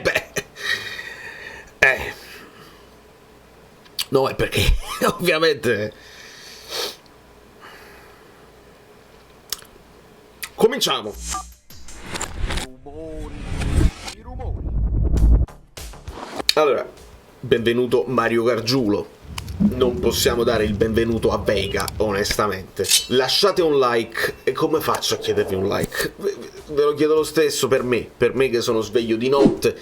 beh, no, è perché ovviamente cominciamo. Allora, benvenuto Mario Gargiulo. Non possiamo dare il benvenuto a Vega, onestamente. Lasciate un like. E come faccio a chiedervi un like? Ve lo chiedo lo stesso per me che sono sveglio di notte,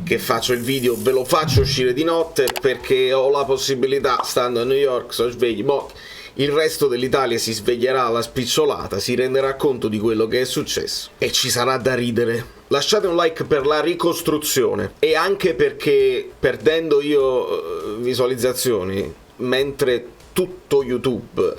che faccio il video, ve lo faccio uscire di notte perché ho la possibilità, stando a New York, sono sveglio. Il resto dell'Italia si sveglierà alla spicciolata, si renderà conto di quello che è successo e ci sarà da ridere. Lasciate un like per la ricostruzione e anche perché, perdendo io visualizzazioni mentre tutto YouTube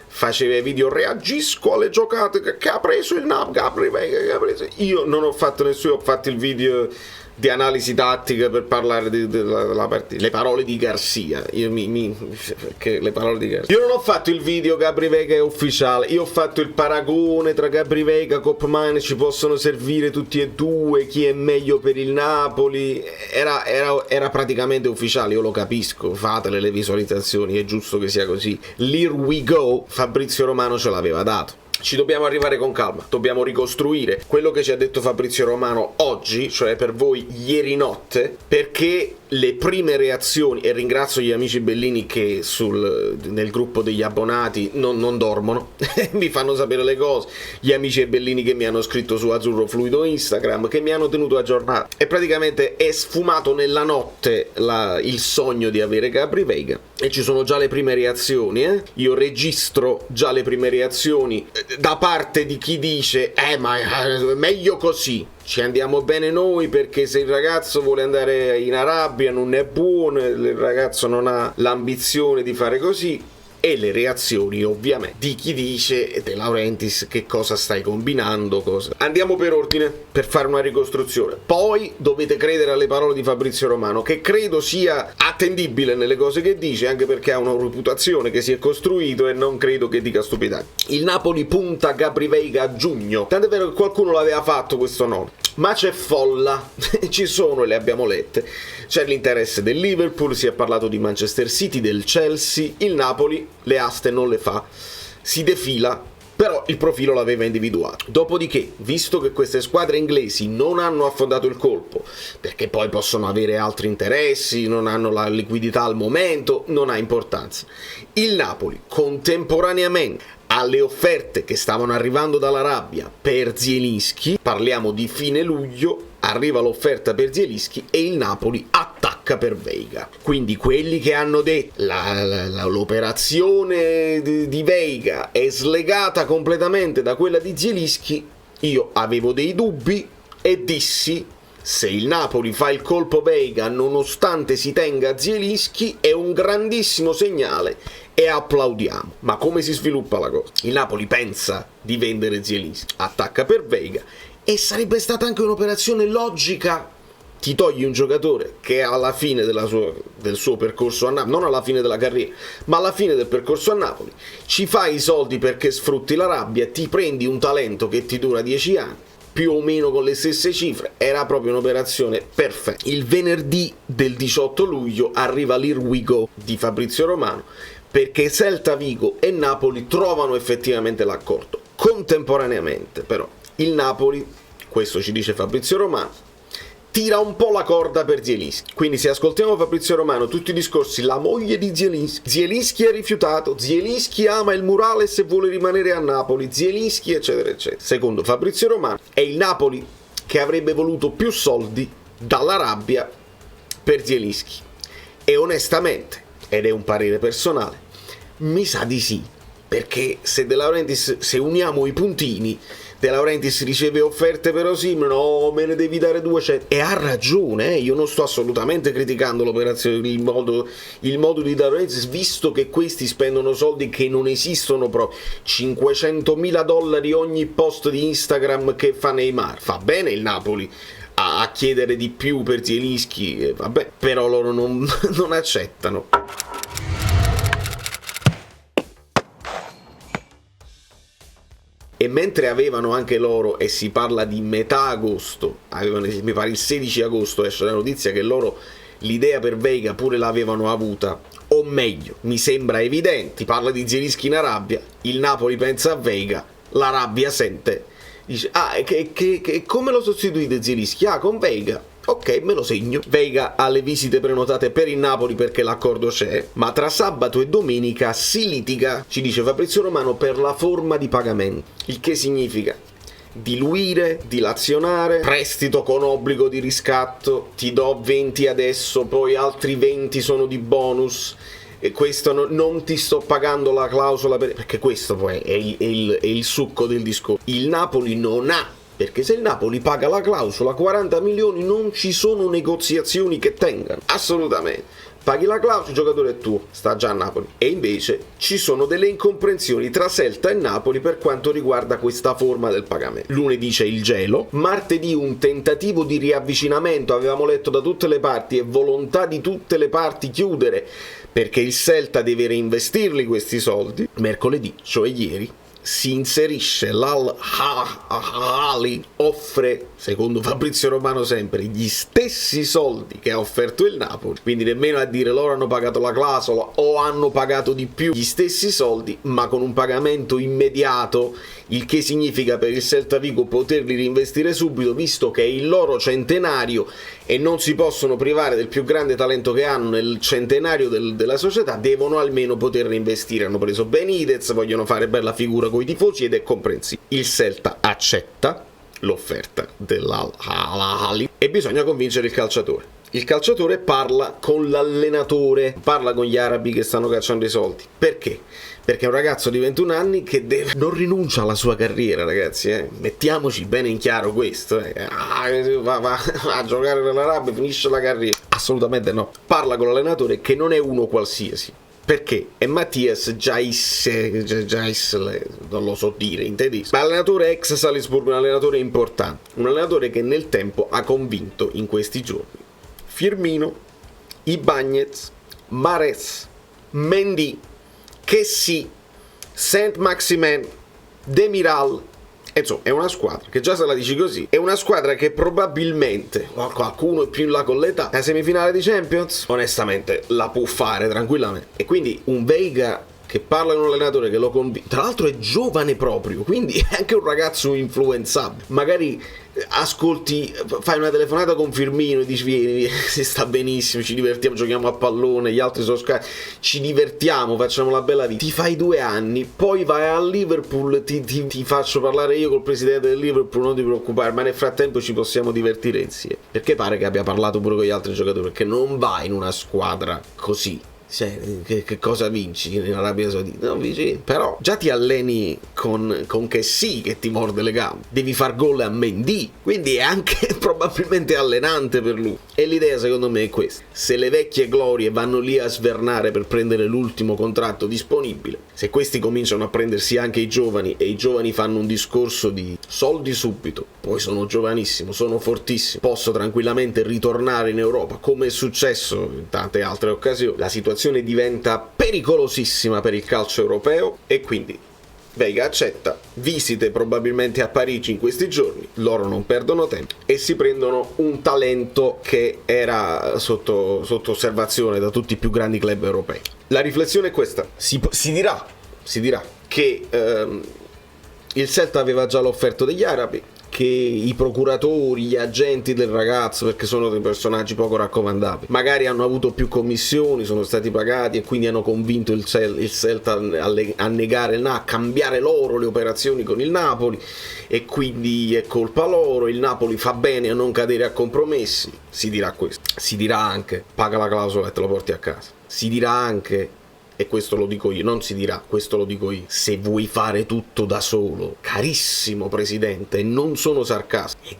faceva i video reagisco alle giocate che ha preso il NAP, io non ho fatto nessuno, ho fatto il video di analisi tattica per parlare della partita, le parole di Garcia. Perché le parole di Garcia. Io non ho fatto il video Gabri Veiga è ufficiale, io ho fatto il paragone tra Gabri Veiga e Koopman, ci possono servire tutti e due, chi è meglio per il Napoli. Era praticamente ufficiale, io lo capisco, fatele le visualizzazioni, è giusto che sia così. L'Here we go, Fabrizio Romano ce l'aveva dato. Ci dobbiamo arrivare con calma, dobbiamo ricostruire quello che ci ha detto Fabrizio Romano oggi, cioè per voi ieri notte, perché le prime reazioni, e ringrazio gli amici Bellini che nel gruppo degli abbonati non dormono, mi fanno sapere le cose, gli amici Bellini che mi hanno scritto su Azzurro Fluido Instagram, che mi hanno tenuto aggiornato, e praticamente è sfumato nella notte il sogno di avere Gabri Veiga, e ci sono già le prime reazioni, io registro già le prime reazioni da parte di chi dice ma è meglio così, ci andiamo bene noi perché se il ragazzo vuole andare in Arabia non è buono, il ragazzo non ha l'ambizione di fare così, e le reazioni ovviamente di chi dice De Laurentiis che cosa stai combinando, cosa. Andiamo per ordine per fare una ricostruzione, poi dovete credere alle parole di Fabrizio Romano, che credo sia attendibile nelle cose che dice, anche perché ha una reputazione che si è costruito e non credo che dica stupidate. Il Napoli punta Gabri Veiga a giugno, tant'è vero che qualcuno l'aveva fatto questo nome, ma c'è folla, ci sono e le abbiamo lette, c'è l'interesse del Liverpool, si è parlato di Manchester City, del Chelsea, il Napoli le aste non le fa, si defila, però il profilo l'aveva individuato. Dopodiché, visto che queste squadre inglesi non hanno affondato il colpo, perché poi possono avere altri interessi, non hanno la liquidità al momento, non ha importanza, il Napoli contemporaneamente alle offerte che stavano arrivando dall'Arabia per Zielinski, parliamo di fine luglio, arriva l'offerta per Zielinski e il Napoli attacca per Veiga. Quindi quelli che hanno detto l'operazione di Veiga è slegata completamente da quella di Zielinski, io avevo dei dubbi e dissi: se il Napoli fa il colpo Veiga nonostante si tenga Zielinski è un grandissimo segnale e applaudiamo. Ma come si sviluppa la cosa? Il Napoli pensa di vendere Zielinski, attacca per Veiga, e sarebbe stata anche un'operazione logica. Ti togli un giocatore che alla fine del suo percorso a Napoli, non alla fine della carriera, ma alla fine del percorso a Napoli, ci fai i soldi perché sfrutti la rabbia, ti prendi un talento che ti dura 10 anni, più o meno con le stesse cifre, era proprio un'operazione perfetta. Il venerdì del 18 luglio arriva l'Here we go di Fabrizio Romano, perché Celta Vigo e Napoli trovano effettivamente l'accordo. Contemporaneamente, però, il Napoli, questo ci dice Fabrizio Romano, tira un po' la corda per Zielinski. Quindi se ascoltiamo Fabrizio Romano, tutti i discorsi, la moglie di Zielinski ha rifiutato, Zielinski ama il Murales e vuole rimanere a Napoli, Zielinski eccetera eccetera. Secondo Fabrizio Romano è il Napoli che avrebbe voluto più soldi dall'Arabia per Zielinski, e onestamente, ed è un parere personale, mi sa di sì, perché se De Laurentiis, se uniamo i puntini, De Laurentiis riceve offerte per Osimhen, no, me ne devi dare 200, e ha ragione, io non sto assolutamente criticando l'operazione, il modo di De Laurentiis, visto che questi spendono soldi che non esistono proprio, $500.000 ogni post di Instagram che fa Neymar, fa bene il Napoli a chiedere di più per Zielinski, vabbè, però loro non accettano. E mentre avevano anche loro, e si parla di metà agosto, avevano, mi pare il 16 agosto esce la notizia che loro l'idea per Veiga pure l'avevano avuta, o meglio, mi sembra evidente, parla di Zielinski in Arabia, il Napoli pensa a Veiga, l'Arabia sente, dice, come lo sostituite Zielinski? Con Veiga. Ok, me lo segno. Veiga ha le visite prenotate per il Napoli perché l'accordo c'è, ma tra sabato e domenica si litiga, ci dice Fabrizio Romano, per la forma di pagamento. Il che significa diluire, dilazionare, prestito con obbligo di riscatto, ti do 20 adesso, poi altri 20 sono di bonus, e questo non ti sto pagando la clausola perché questo poi è il succo del discorso. Il Napoli non ha, perché se il Napoli paga la clausola 40 milioni non ci sono negoziazioni che tengano, assolutamente. Paghi la clausola, il giocatore è tuo, sta già a Napoli. E invece ci sono delle incomprensioni tra Celta e Napoli per quanto riguarda questa forma del pagamento. Lunedì c'è il gelo, martedì un tentativo di riavvicinamento, avevamo letto da tutte le parti, e volontà di tutte le parti chiudere, perché il Celta deve reinvestirli questi soldi. Mercoledì, cioè ieri, si inserisce l'Al-Ahly, offre, secondo Fabrizio Romano sempre, gli stessi soldi che ha offerto il Napoli, quindi nemmeno a dire loro hanno pagato la clausola o hanno pagato di più, gli stessi soldi ma con un pagamento immediato, il che significa per il Celta Vigo poterli reinvestire subito, visto che è il loro centenario e non si possono privare del più grande talento che hanno nel centenario della società, devono almeno poter reinvestire. Hanno preso Benitez, vogliono fare bella figura coi tifosi ed è comprensibile. Il Celta accetta l'offerta dell'Al-Ahly e bisogna convincere il calciatore. Il calciatore parla con l'allenatore, parla con gli arabi che stanno cacciando i soldi. Perché? Perché è un ragazzo di 21 anni che non rinuncia alla sua carriera, ragazzi, mettiamoci bene in chiaro questo, va a giocare nell'Arabia, finisce la carriera. Assolutamente no. Parla con l'allenatore che non è uno qualsiasi. Perché? È Mattias Jaisle, non lo so dire in tedesco, ma allenatore ex Salisburgo, un allenatore importante, un allenatore che nel tempo ha convinto in questi giorni Firmino, Ibañez, Mahrez, Mendy, Kessie, Saint-Maximin, Demiral. Insomma, è una squadra che, già se la dici così, è una squadra che probabilmente, qualcuno è più in là con l'età, la semifinale di Champions, onestamente, la può fare tranquillamente. E quindi un Veiga che parla con un allenatore che lo convince, tra l'altro è giovane proprio, quindi è anche un ragazzo influenzabile. Magari ascolti, fai una telefonata con Firmino e dici vieni, si sta benissimo, ci divertiamo, giochiamo a pallone, gli altri sono scarichi, ci divertiamo, facciamo la bella vita. Ti fai 2 anni, poi vai al Liverpool, ti faccio parlare io col presidente del Liverpool, non ti preoccupare, ma nel frattempo ci possiamo divertire insieme. Perché pare che abbia parlato pure con gli altri giocatori, perché non vai in una squadra così. Cioè, che cosa vinci in Arabia Saudita? Non vinci, però già ti alleni con Kessie che ti morde le gambe, devi far gol a Mendy, quindi è anche probabilmente allenante per lui. E l'idea secondo me è questa: se le vecchie glorie vanno lì a svernare per prendere l'ultimo contratto disponibile, se questi cominciano a prendersi anche i giovani e i giovani fanno un discorso di soldi subito, poi sono giovanissimo, sono fortissimo, posso tranquillamente ritornare in Europa, come è successo in tante altre occasioni, la situazione diventa pericolosissima per il calcio europeo e quindi Veiga accetta visite probabilmente a Parigi in questi giorni, loro non perdono tempo e si prendono un talento che era sotto osservazione da tutti i più grandi club europei. La riflessione è questa: si dirà che il Celta aveva già l'offerta degli arabi, che i procuratori, gli agenti del ragazzo, perché sono dei personaggi poco raccomandabili, magari hanno avuto più commissioni, sono stati pagati e quindi hanno convinto il Celta a negare a cambiare loro le operazioni con il Napoli e quindi è colpa loro, il Napoli fa bene a non cadere a compromessi. Si dirà questo, si dirà anche paga la clausola e te lo porti a casa, si dirà anche, e questo lo dico io, non si dirà, questo lo dico io, se vuoi fare tutto da solo, carissimo presidente, e non sono sarcastico, è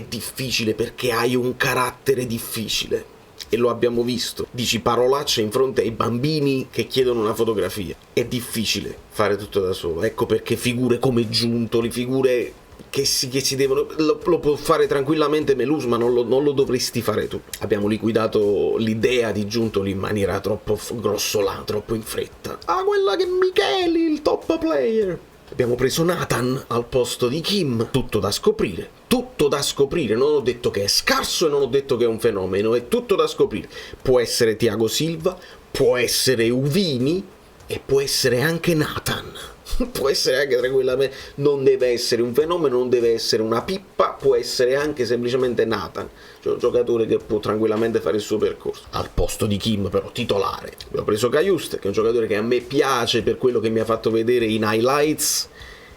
difficile perché hai un carattere difficile e lo abbiamo visto, dici parolacce in fronte ai bambini che chiedono una fotografia, è difficile fare tutto da solo, ecco perché figure come Giuntoli, figure che si devono, lo può fare tranquillamente Melus, ma non lo dovresti fare tu. Abbiamo liquidato l'idea di Giuntoli in maniera troppo grossolana, troppo in fretta. Quella che Micheli, il top player. Abbiamo preso Nathan al posto di Kim, tutto da scoprire, non ho detto che è scarso e non ho detto che è un fenomeno, è tutto da scoprire. Può essere Thiago Silva, può essere Uvini e può essere anche Nathan. Può essere anche tranquillamente, non deve essere un fenomeno, non deve essere una pippa, può essere anche semplicemente Nathan, cioè un giocatore che può tranquillamente fare il suo percorso. Al posto di Kim però titolare abbiamo preso Cajuste, che è un giocatore che a me piace per quello che mi ha fatto vedere in highlights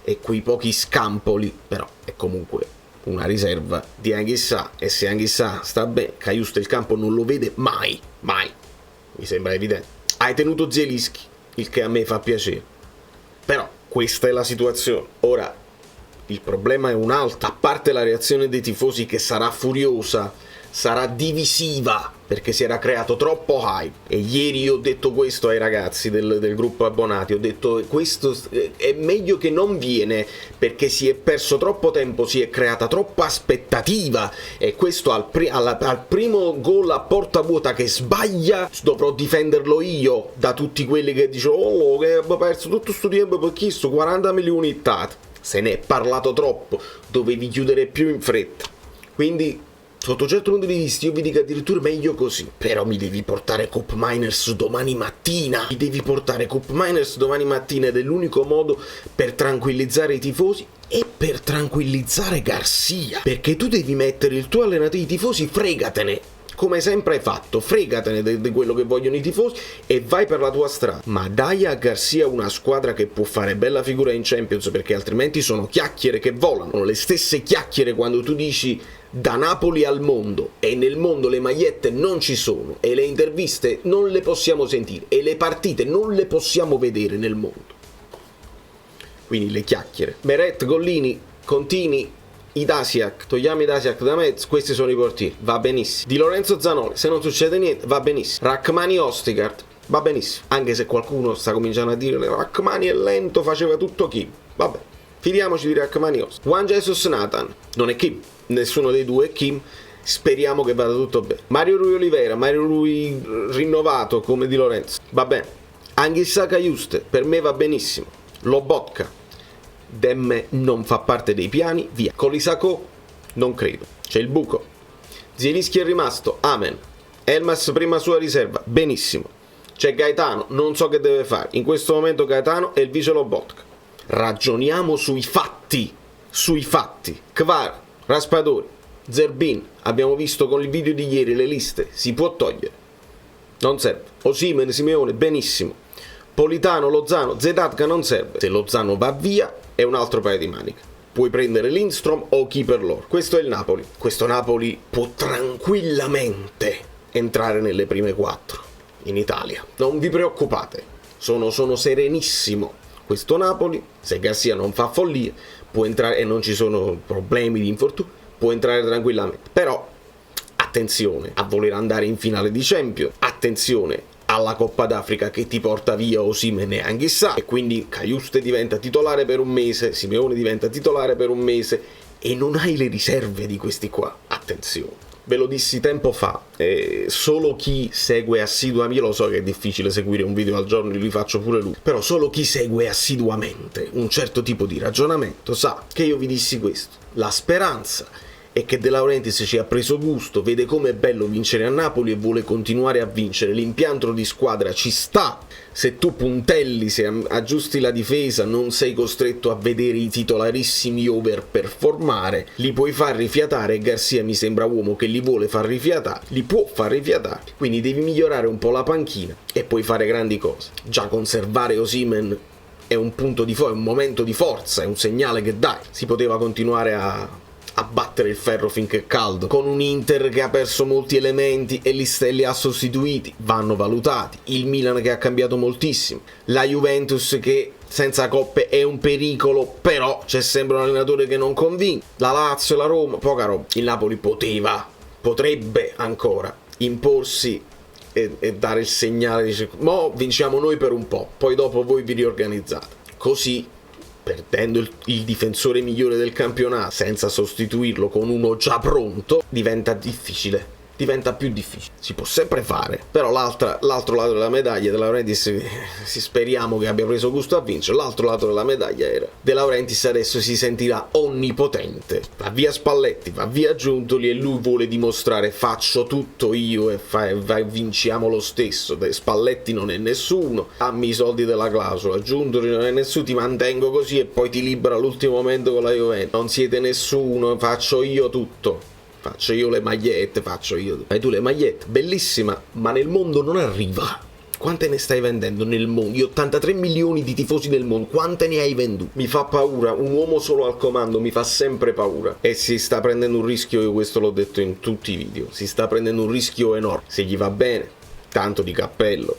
e quei pochi scampoli, però è comunque una riserva di Anghissà, e se Anghissà sta bene, Cajuste il campo non lo vede mai, mi sembra evidente. Hai tenuto Zielinski, il che a me fa piacere. Però questa è la situazione. Ora, il problema è un altro. A parte la reazione dei tifosi che sarà furiosa, sarà divisiva, perché si era creato troppo hype. E ieri ho detto questo ai ragazzi del gruppo abbonati, ho detto questo è meglio che non viene, perché si è perso troppo tempo, si è creata troppa aspettativa, e questo al primo gol a porta vuota che sbaglia dovrò difenderlo io da tutti quelli che dicono oh che abbiamo perso tutto sto tempo per chi sto 40 milioni ittati. Se ne è parlato troppo, dovevi chiudere più in fretta, quindi sotto certo punto di vista io vi dico addirittura meglio così. Però mi devi portare Cup Miners domani mattina, ed è l'unico modo per tranquillizzare i tifosi e per tranquillizzare Garcia, perché tu devi mettere il tuo allenatore, i tifosi fregatene, come sempre hai fatto, fregatene di quello che vogliono i tifosi e vai per la tua strada, ma dai a Garcia una squadra che può fare bella figura in Champions, perché altrimenti sono chiacchiere che volano, sono le stesse chiacchiere quando tu dici da Napoli al mondo, e nel mondo le magliette non ci sono, e le interviste non le possiamo sentire, e le partite non le possiamo vedere nel mondo. Quindi le chiacchiere. Meret, Gollini, Contini, Idasiak, togliamo Idasiak da mezzo, questi sono i portieri, va benissimo. Di Lorenzo Zanoli, se non succede niente, va benissimo. Rachmani Ostigard, va benissimo. Anche se qualcuno sta cominciando a dire Rachmani è lento, faceva tutto Kim. Vabbè, fidiamoci di Rachmani Ostigard. Juan Jesus Nathan, non è Kim. Nessuno dei due è Kim, speriamo che vada tutto bene. Mario Rui Oliveira, Mario Rui rinnovato come Di Lorenzo, va bene. Anghissà Cajuste, per me va benissimo. Lobotka, Demme non fa parte dei piani, via. Colisacco, non credo, c'è il buco. Zielinski è rimasto, amen. Elmas prima sua riserva, benissimo. C'è Gaetano, non so che deve fare. In questo momento Gaetano è il vice Lobotka. Ragioniamo sui fatti. Kvar, Raspadori, Zerbin, abbiamo visto con il video di ieri le liste, si può togliere, non serve. Osimhen, Simeone, benissimo. Politano, Lozano, Zedatka non serve. Se Lozano va via è un altro paio di maniche. Puoi prendere Lindstrom o chi per loro. Questo è il Napoli. Questo Napoli può tranquillamente entrare nelle prime 4 in Italia. Non vi preoccupate, sono serenissimo. Questo Napoli, se Garcia non fa follie, può entrare e non ci sono problemi di infortunio, può entrare tranquillamente. Però attenzione a voler andare in finale di Champions, attenzione alla Coppa d'Africa che ti porta via Osimhen e Anghissà, e quindi Cajuste diventa titolare per un mese, Simeone diventa titolare per un mese e non hai le riserve di questi qua. Attenzione. Ve lo dissi tempo fa, solo chi segue assiduamente, io lo so che è difficile seguire un video al giorno, li faccio pure lui, però solo chi segue assiduamente un certo tipo di ragionamento sa che io vi dissi questo. La speranza è che De Laurentiis ci ha preso gusto, vede come è bello vincere a Napoli e vuole continuare a vincere. L'impianto di squadra ci sta, se tu puntelli, se aggiusti la difesa, non sei costretto a vedere i titolarissimi overperformare, li puoi far rifiatare, e Garcia mi sembra uomo che li vuole far rifiatare, li può far rifiatare, quindi devi migliorare un po' la panchina e puoi fare grandi cose. Già conservare Osimhen è un punto di è un momento di forza, è un segnale che dai, si poteva continuare a battere il ferro finché è caldo, con un Inter che ha perso molti elementi e li ha sostituiti, vanno valutati. Il Milan che ha cambiato moltissimo, la Juventus che senza coppe è un pericolo, però c'è sempre un allenatore che non convince, la Lazio, la Roma, poca roba. Il Napoli potrebbe ancora imporsi e dare il segnale, dice, mo vinciamo noi per un po', poi dopo voi vi riorganizzate. Così, perdendo il difensore migliore del campionato senza sostituirlo con uno già pronto, diventa difficile diventa più difficile. Si può sempre fare, però l'altro lato della medaglia De Laurentiis, speriamo che abbia preso gusto a vincere, l'altro lato della medaglia era De Laurentiis adesso si sentirà onnipotente, va via Spalletti, va via Giuntoli e lui vuole dimostrare faccio tutto io e vinciamo lo stesso. Spalletti non è nessuno, dammi i soldi della clausola, Giuntoli non è nessuno, ti mantengo così e poi ti libera all'ultimo momento con la Juventus, non siete nessuno, faccio io tutto. Faccio io le magliette, faccio io. Hai tu le magliette, bellissima, ma nel mondo non arriva. Quante ne stai vendendo nel mondo? Gli 83 milioni di tifosi nel mondo, quante ne hai vendute? Mi fa paura, un uomo solo al comando mi fa sempre paura. E si sta prendendo un rischio, io questo l'ho detto in tutti i video, si sta prendendo un rischio enorme. Se gli va bene, tanto di cappello.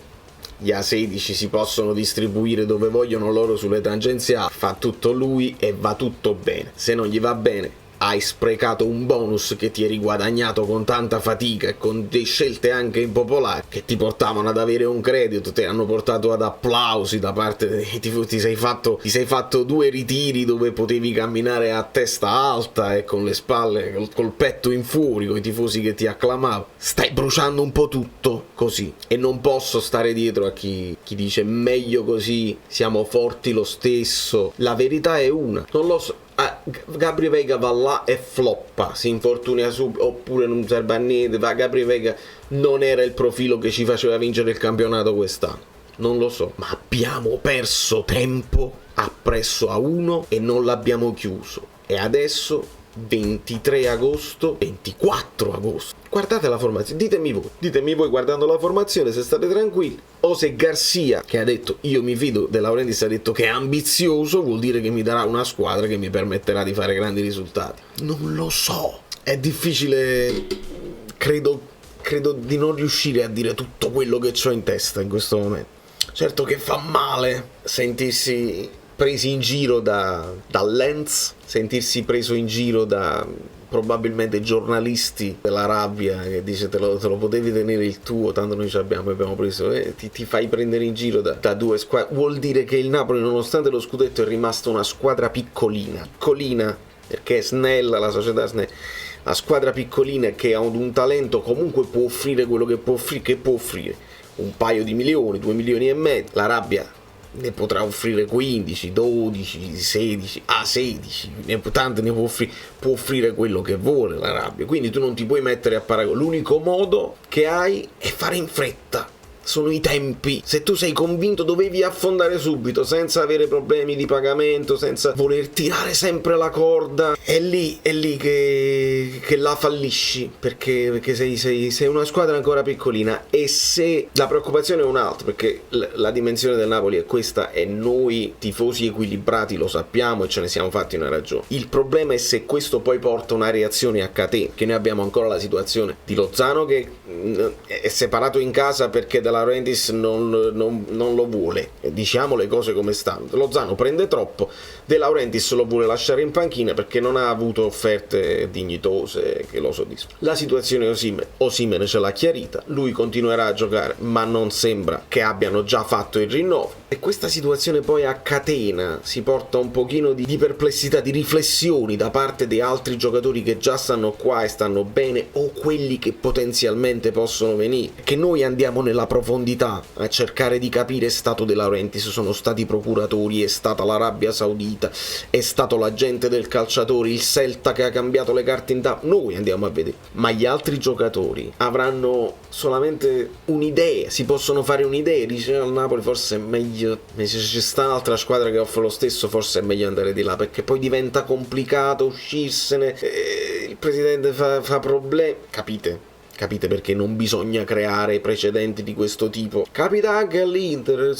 Gli A16 si possono distribuire dove vogliono loro sulle tangenziali, fa tutto lui e va tutto bene. Se non gli va bene, hai sprecato un bonus che ti eri guadagnato con tanta fatica e con delle scelte anche impopolari che ti portavano ad avere un credito, ti hanno portato ad applausi da parte dei tifosi, ti sei fatto 2 ritiri dove potevi camminare a testa alta e con le spalle, col petto in fuori, con i tifosi che ti acclamavano. Stai bruciando un po' tutto così e non posso stare dietro a chi dice meglio così, siamo forti lo stesso. La verità è una, non lo so. Gabri Veiga va là e floppa, si infortuna oppure non serve a niente, Gabri Veiga non era il profilo che ci faceva vincere il campionato quest'anno, non lo so, ma abbiamo perso tempo appresso a uno e non l'abbiamo chiuso e adesso 23 agosto, 24 agosto. Guardate la formazione, ditemi voi guardando la formazione se state tranquilli o se Garcia, che ha detto io mi fido, De Laurentiis ha detto che è ambizioso, vuol dire che mi darà una squadra che mi permetterà di fare grandi risultati. Non lo so, è difficile, credo di non riuscire a dire tutto quello che ho in testa in questo momento. Certo che fa male sentirsi presi in giro da Lenz, sentirsi preso in giro da probabilmente giornalisti della rabbia che dice te lo potevi tenere il tuo, tanto noi ci abbiamo preso, ti fai prendere in giro da 2 squadre. Vuol dire che il Napoli, nonostante lo scudetto, è rimasta una squadra piccolina perché è snella, la società snella, la squadra piccolina che ha un talento, comunque può offrire quello che può offrire un paio di milioni, 2 milioni e mezzo. La rabbia ne potrà offrire 15, 12, 16, 16, tanto ne può offrire quello che vuole la rabbia, quindi tu non ti puoi mettere a paragone. L'unico modo che hai è fare in fretta, sono i tempi. Se tu sei convinto dovevi affondare subito senza avere problemi di pagamento, senza voler tirare sempre la corda, è lì che la fallisci, perché sei una squadra ancora piccolina. E se la preoccupazione è un'altra, perché la dimensione del Napoli è questa e noi tifosi equilibrati lo sappiamo e ce ne siamo fatti una ragione, il problema è se questo poi porta una reazione a catena, che noi abbiamo ancora la situazione di Lozano che è separato in casa perché De Laurentiis non lo vuole, diciamo le cose come stanno. Lozano prende troppo, De Laurentiis lo vuole lasciare in panchina perché non ha avuto offerte dignitose che lo soddisfano. La situazione Osimhen ce l'ha chiarita, lui continuerà a giocare ma non sembra che abbiano già fatto il rinnovo, e questa situazione poi a catena si porta un pochino di perplessità, di riflessioni da parte di altri giocatori che già stanno qua e stanno bene, o quelli che potenzialmente possono venire, che noi andiamo nella profondità a cercare di capire. È stato De Laurentiis, sono stati i procuratori, è stata l'Arabia Saudita, è stato l'agente del calciatore, il Celta che ha cambiato le carte in tavola, noi andiamo a vedere, ma gli altri giocatori avranno solamente un'idea, si possono fare un'idea, dice al Napoli forse è meglio, se ci sta un'altra squadra che offre lo stesso forse è meglio andare di là, perché poi diventa complicato uscirsene, il presidente fa problemi, capite perché non bisogna creare precedenti di questo tipo. Capita anche all'Inter,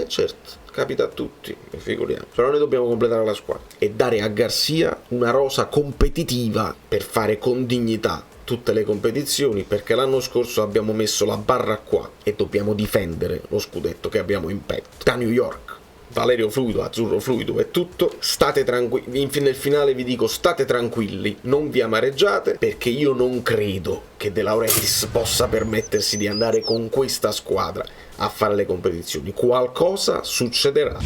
certo, capita a tutti, figuriamo. Però noi dobbiamo completare la squadra e dare a Garcia una rosa competitiva per fare con dignità tutte le competizioni, perché l'anno scorso abbiamo messo la barra qua e dobbiamo difendere lo scudetto che abbiamo in petto. Da New York, Valerio Fluido, Azzurro Fluido è tutto, state tranquilli, nel finale vi dico state tranquilli, non vi amareggiate, perché io non credo che De Laurentiis possa permettersi di andare con questa squadra a fare le competizioni, qualcosa succederà.